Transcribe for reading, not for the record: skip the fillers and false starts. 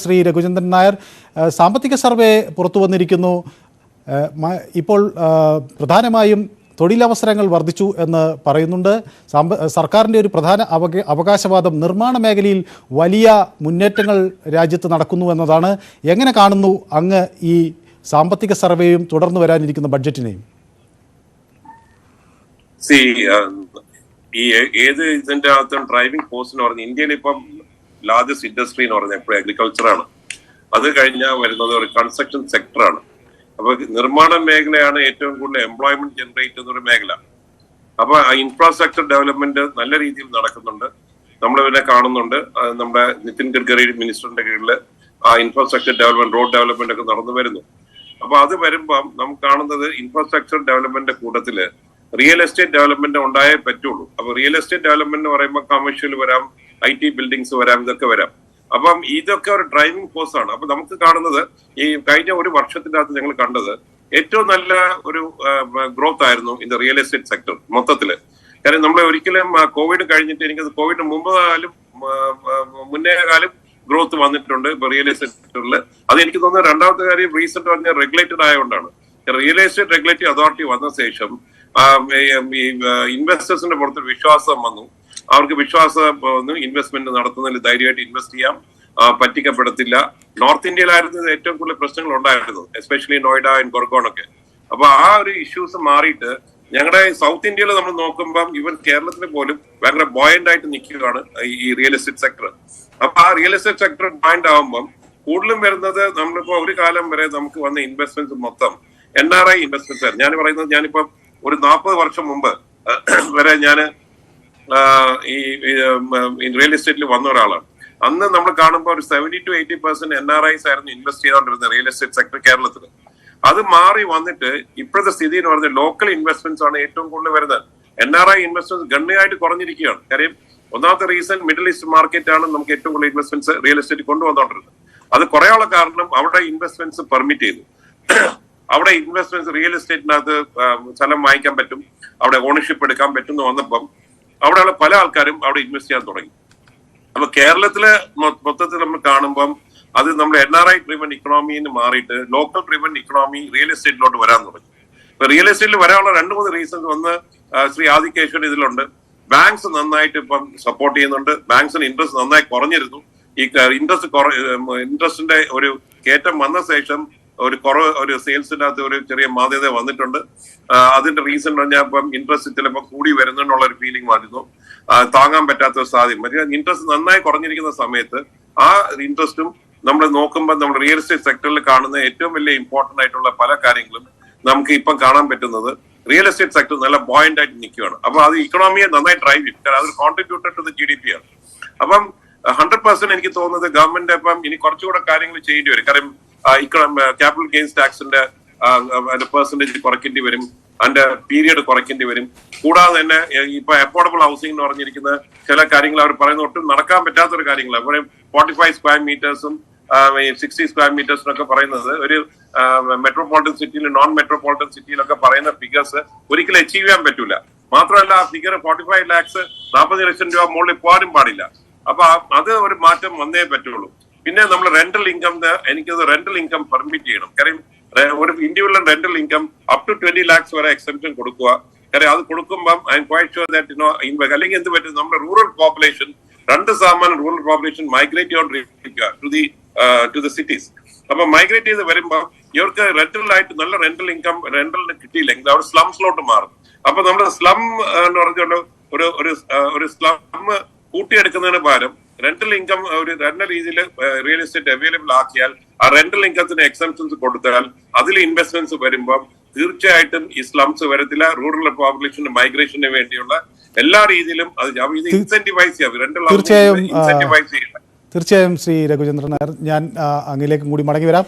ശ്രീ രഘുചന്ദ്രൻ നായർ, സാമ്പത്തിക സർവേ പുറത്തു വന്നിരിക്കുന്നു. ഇപ്പോൾ പ്രധാനമായും തൊഴിലവസരങ്ങൾ വർദ്ധിച്ചു എന്ന് പറയുന്നുണ്ട്. സർക്കാരിൻ്റെ ഒരു പ്രധാന അവകാശവാദം നിർമ്മാണ മേഖലയിൽ വലിയ മുന്നേറ്റങ്ങൾ രാജ്യത്ത് നടക്കുന്നു എന്നതാണ്. എങ്ങനെ കാണുന്നു അങ്ങ് ഈ സാമ്പത്തിക സർവേയും തുടർന്ന് വരാനിരിക്കുന്ന ബഡ്ജറ്റിനെയും? ഈ ഏത് ഇതിന്റെ അകത്തും ഡ്രൈവിംഗ് ഫോഴ്സ് എന്ന് പറഞ്ഞാൽ ഇന്ത്യയിൽ ഇപ്പം ലാർജസ്റ്റ് ഇൻഡസ്ട്രി എന്ന് പറഞ്ഞാൽ എപ്പോഴും അഗ്രികൾച്ചറാണ്. അത് കഴിഞ്ഞാൽ വരുന്നത് ഒരു കൺസ്ട്രക്ഷൻ സെക്ടറാണ്. അപ്പൊ നിർമ്മാണ മേഖലയാണ് ഏറ്റവും കൂടുതൽ എംപ്ലോയ്മെന്റ് ജനറേറ്റ് ചെയ്യുന്ന ഒരു മേഖല. അപ്പൊ ആ ഇൻഫ്രാസ്ട്രക്ചർ ഡെവലപ്മെന്റ് നല്ല രീതിയിൽ നടക്കുന്നുണ്ട്. നമ്മൾ പിന്നെ കാണുന്നുണ്ട് നമ്മുടെ നിതിൻ ഗഡ്കരി മിനിസ്റ്ററിന്റെ കീഴിൽ ആ ഇൻഫ്രാസ്ട്രക്ചർ ഡെവലപ്മെന്റ്, റോഡ് ഡെവലപ്മെന്റ് ഒക്കെ നടന്നു വരുന്നു. അപ്പൊ അത് വരുമ്പം നമുക്ക് കാണുന്നത് ഇൻഫ്രാസ്ട്രക്ചർ ഡെവലപ്മെന്റിന്റെ കൂട്ടത്തില് റിയൽ എസ്റ്റേറ്റ് ഡെവലപ്മെന്റ് ഉണ്ടായേ പറ്റുള്ളൂ. അപ്പൊ റിയൽ എസ്റ്റേറ്റ് ഡെവലപ്മെന്റ് എന്ന് പറയുമ്പോൾ കമേഴ്ഷ്യൽ വരാം, IT ബിൽഡിങ്സ് വരാം, ഇതൊക്കെ വരാം. അപ്പം ഇതൊക്കെ ഒരു ഡ്രൈവിംഗ് ഫോഴ്സ് ആണ്. അപ്പൊ നമുക്ക് കാണുന്നത് ഈ കഴിഞ്ഞ ഒരു വർഷത്തിന്റെ അകത്ത് ഞങ്ങൾ കണ്ടത് ഏറ്റവും നല്ല ഒരു ഗ്രോത്ത് ആയിരുന്നു in the real estate sector മൊത്തത്തില്. കാരണം നമ്മൾ ഒരിക്കലും കോവിഡ് കഴിഞ്ഞിട്ട് എനിക്കത് കോവിഡിന് മുമ്പ് കാലം മുന്നേ കാലം ഗ്രോത്ത് വന്നിട്ടുണ്ട് ഇപ്പൊ റിയൽ എസ്റ്റേറ്റ് സെക്ടറിൽ. അത് എനിക്ക് തോന്നുന്നത് രണ്ടാമത്തെ കാര്യം റീസെന്റ് പറഞ്ഞ റെഗുലേറ്റഡ് ആയതുകൊണ്ടാണ്. റിയൽ എസ്റ്റേറ്റ് റെഗുലേറ്ററി അതോറിറ്റി വന്ന ശേഷം ഇൻവെസ്റ്റേഴ്സിന്റെ പുറത്ത് വിശ്വാസം വന്നു. അവർക്ക് വിശ്വാസം വന്നു, ഇൻവെസ്റ്റ്മെന്റ് നടത്തുന്നതിൽ ധൈര്യമായിട്ട് ഇൻവെസ്റ്റ് ചെയ്യാം, പറ്റിക്കപ്പെടത്തില്ല. നോർത്ത് ഇന്ത്യയിലായിരുന്നു ഏറ്റവും കൂടുതൽ പ്രശ്നങ്ങൾ ഉണ്ടായിരുന്നത്, എസ്പെഷ്യലി നോയിഡ ആൻഡ് ഗുർഗോൺ ഒക്കെ. അപ്പൊ ആ ഒരു ഇഷ്യൂസ് മാറിയിട്ട് ഞങ്ങളുടെ സൗത്ത് ഇന്ത്യയിൽ നമ്മൾ നോക്കുമ്പോൾ ഈവൻ കേരളത്തിൽ പോലും ഭയങ്കര ബോയന്റ് ആയിട്ട് നിൽക്കുകയാണ് ഈ റിയൽ എസ്റ്റേറ്റ് സെക്ടർ. അപ്പൊ ആ റിയൽ എസ്റ്റേറ്റ് സെക്ടർ ബോയന്റ് ആകുമ്പോൾ കൂടുതലും വരുന്നത് നമ്മളിപ്പോ ഒരു കാലം വരെ നമുക്ക് വന്ന ഇൻവെസ്റ്റ്മെന്റ്സ് മൊത്തം NRI ഇൻവെസ്റ്റ്മെന്റ്സ് ആയിരുന്നു. ഞാൻ പറയുന്നത് ഞാനിപ്പോ ഒരു 40 വർഷം മുമ്പ് വരെ ഞാൻ ഈ റിയൽ എസ്റ്റേറ്റിൽ വന്ന ഒരാളാണ്. അന്ന് നമ്മൾ കാണുമ്പോൾ ഒരു 70 to 80% NRIs ആയിരുന്നു ഇൻവെസ്റ്റ് ചെയ്തുകൊണ്ടിരുന്നത് റിയൽ എസ്റ്റേറ്റ് സെക്ടർ കേരളത്തിൽ. അത് മാറി വന്നിട്ട് ഇപ്പോഴത്തെ സ്ഥിതി എന്ന് പറഞ്ഞാൽ ലോക്കൽ ഇൻവെസ്റ്റ്മെന്റ്സ് ആണ് ഏറ്റവും കൂടുതൽ വരുന്നത്. NRI ഇൻവെസ്റ്റ്മെന്റ്സ് ഗണ്യമായിട്ട് കുറഞ്ഞിരിക്കുകയാണ്. കാര്യം ഒന്നാമത്തെ റീസൺ മിഡിൽ ഈസ്റ്റ് മാർക്കറ്റ് ആണ് നമുക്ക് ഏറ്റവും കൂടുതൽ ഇൻവെസ്റ്റ്മെന്റ്സ് റിയൽ എസ്റ്റേറ്റ് കൊണ്ടുവന്നുകൊണ്ടിരുന്നത്. അത് കുറേയുള്ള കാരണം അവിടെ ഇൻവെസ്റ്റ്മെന്റ്സ് പെർമിറ്റ് ചെയ്തു. അവിടെ ഇൻവെസ്റ്റ്മെന്റ്സ് റിയൽ എസ്റ്റേറ്റിനകത്ത് സ്ഥലം വാങ്ങിക്കാൻ പറ്റും, അവിടെ ഓണർഷിപ്പ് എടുക്കാൻ പറ്റും എന്ന് വന്നപ്പം അവിടെയുള്ള പല ആൾക്കാരും അവിടെ ഇൻവെസ്റ്റ് ചെയ്യാൻ തുടങ്ങി. അപ്പൊ കേരളത്തിലെ മൊത്തത്തിൽ നമ്മൾ കാണുമ്പം അത് നമ്മൾ NRI ഡ്രിവൺ ഇക്കണോമിന്ന് മാറിയിട്ട് ലോക്കൽ ഡ്രിവൺ ഇക്കണോമി റിയൽ എസ്റ്റേറ്റിലോട്ട് വരാൻ തുടങ്ങി. ഇപ്പൊ റിയൽ എസ്റ്റേറ്റിൽ വരാനുള്ള 2-3 റീസൺസ്. ഒന്ന്, ശ്രീ ആദികേശ്വരൻ ഇതിലുണ്ട്. ബാങ്ക്സ് നന്നായിട്ട് ഇപ്പം സപ്പോർട്ട് ചെയ്യുന്നുണ്ട്. ബാങ്ക്സിന് ഇൻട്രസ്റ്റ് നന്നായി കുറഞ്ഞിരുന്നു. ഈ ഇൻട്രസ്റ്റിന്റെ ഒരു കയറ്റം വന്ന ശേഷം ഒരു സെയിൽസിന്റെ അകത്ത് ഒരു ചെറിയ മാന്യത വന്നിട്ടുണ്ട്. അതിന്റെ റീസൺ പറഞ്ഞാൽ ഇപ്പം ഇൻട്രസ്റ്റ് ചിലപ്പോൾ കൂടി വരുന്നുള്ള ഒരു ഫീലിംഗ് വരുന്നു. താങ്ങാൻ പറ്റാത്ത ഒരു സാധ്യത. മറ്റേ ഇൻട്രസ്റ്റ് നന്നായി കുറഞ്ഞിരിക്കുന്ന സമയത്ത് ആ ഇൻട്രസ്റ്റും നമ്മൾ നോക്കുമ്പോൾ നമ്മൾ റിയൽ എസ്റ്റേറ്റ് സെക്ടറിൽ കാണുന്ന ഏറ്റവും വലിയ ഇമ്പോർട്ടന്റ് ആയിട്ടുള്ള പല കാര്യങ്ങളും നമുക്ക് ഇപ്പം കാണാൻ പറ്റുന്നത് റിയൽ എസ്റ്റേറ്റ് സെക്ടർ നല്ല ബോയന്റ് ആയിട്ട് നിൽക്കുകയാണ്. അപ്പൊ അത് ഇക്കണോമിയെ നന്നായി ഡ്രൈവ് ചെയ്യും. കാരണം അതൊരു കോൺട്രിബ്യൂട്ടർ ടു ദ GDP ആണ്. അപ്പം 100% എനിക്ക് തോന്നുന്നത് ഗവൺമെന്റ് ഇപ്പം ഇനി കുറച്ചുകൂടെ കാര്യങ്ങൾ ചെയ്യേണ്ടി വരും. കാരണം ക്യാപിറ്റൽ ഗെയിൻസ് ടാക്സിന്റെ പെർസെന്റേജ് കുറയ്ക്കേണ്ടി വരും, അതിന്റെ പീരിയഡ് കുറയ്ക്കേണ്ടി വരും. കൂടാതെ തന്നെ ഇപ്പൊ അഫോർഡബിൾ ഹൗസിംഗ് എന്ന് പറഞ്ഞിരിക്കുന്ന ചില കാര്യങ്ങൾ അവർ പറയുന്ന ഒട്ടും നടക്കാൻ പറ്റാത്തൊരു കാര്യങ്ങളാണ്. പറയും 45 സ്ക്വയർ മീറ്റേഴ്സും 60 സ്ക്വയർ മീറ്റേഴ്സിനൊക്കെ പറയുന്നത് ഒരു മെട്രോപൊളിറ്റൻ സിറ്റിയിൽ, നോൺ മെട്രോപൊളിറ്റൻ സിറ്റിയിലൊക്കെ പറയുന്ന ഫിഗേഴ്സ് ഒരിക്കലും അച്ചീവ് ചെയ്യാൻ പറ്റൂല. മാത്രമല്ല ആ ഫിഗർ 45 lakhs 40 ലക്ഷം രൂപ മുകളിൽ പോകാനും പാടില്ല. അപ്പൊ അത് ഒരു മാറ്റം വന്നേ പറ്റുള്ളൂ. പിന്നെ നമ്മൾ റെന്റൽ ഇൻകം, എനിക്കത് റെന്റൽ ഇൻകം പെർമിറ്റ് ചെയ്യണം. കാര്യം ഒരു individual rental income up to 20 lakhs വരെ എക്സംപ്ഷൻ കൊടുക്കുക. കാര്യം അത് കൊടുക്കുമ്പം I am quite sure that അല്ലെങ്കിൽ എന്ത് പറ്റും, നമ്മുടെ rural population 2% rural population migrate ചെയ്തുകൊണ്ടിരിക്കുക ടു ദ സിറ്റീസ്. അപ്പൊ മൈഗ്രേറ്റ് ചെയ്ത് വരുമ്പോൾ ഇവർക്ക് റെന്റലായിട്ട് നല്ല റെന്റൽ ഇൻകം റെന്റലിന് കിട്ടിയില്ലെങ്കിൽ അവർ സ്ലംസിലോട്ട് മാറും. അപ്പൊ നമ്മുടെ സ്ലം എന്ന് പറഞ്ഞുകൊണ്ട് ഒരു സ്ലം കൂട്ടിയെടുക്കുന്നതിന് പകരം റെന്റൽ ഇൻകം ഒരു നല്ല രീതിയിൽ റിയൽ എസ്റ്റേറ്റ് അവൈലബിൾ ആക്കിയാൽ ആ റെന്റൽ ഇൻകത്തിന് എക്സംഷൻസ് കൊടുത്താൽ അതിൽ ഇൻവെസ്റ്റ്മെന്റ്സ് വരുമ്പോൾ തീർച്ചയായിട്ടും ഈ സ്ലംസ് വരത്തില്ല. റൂറൽ പോപ്പുലേഷന്റെ മൈഗ്രേഷന് വേണ്ടിയുള്ള എല്ലാ രീതിയിലും അത് ഇൻസെന്റിവൈസ് ചെയ്യാം. റെന്റൽ ഇൻസെന്റിവൈസ് ചെയ്യില്ല. തീർച്ചയായും ശ്രീ രഘുചന്ദ്രൻ നായർ, ഞാൻ അങ്ങിലേക്ക് കൂടി മടങ്ങി വരാം.